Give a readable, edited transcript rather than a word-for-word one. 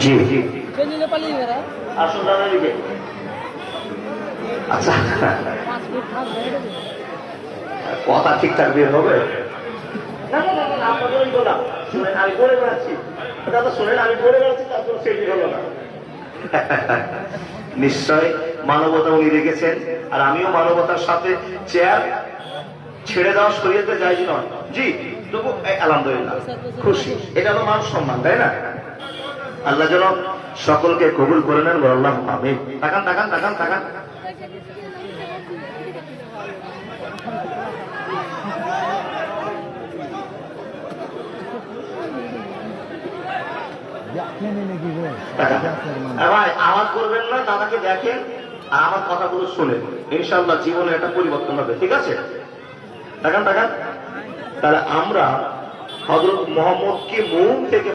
জি জি আসুন দাদা দিকে। আচ্ছা কথা ঠিকঠাক বের হবে? না না না না আপনাদেরই বললাম, শুনেন আমি বলে বেড়াচ্ছি দাদা, শুনেন আমি বলে বেড়াচ্ছি, তারপর সেটি হলো না। নিশ্চয় মানবতা উনি রেখেছেন, আর আমিও মানবতার সাথে চেয়ার ছেড়ে দেওয়া শরীয়তে জায়েজ নয়। জি তবু আলহামদুলিল্লাহ খুশি, এটা হলো মান সম্মান, তাই না? আল্লাহ যেন সকলকে কবুল করে নেন, আল্লাহ আমিন। তাকান তাকান তাকান তাকান। ভাই আওয়াজ করবেন না, দাদাকে দেখেন আর আমার কথাগুলো শুনেন, ইনশাআল্লাহ জীবনে একটা পরিবর্তন হবে, ঠিক আছে? তাকান তাকান। তাহলে আমরা হযরত মুহাম্মদকে মন থেকে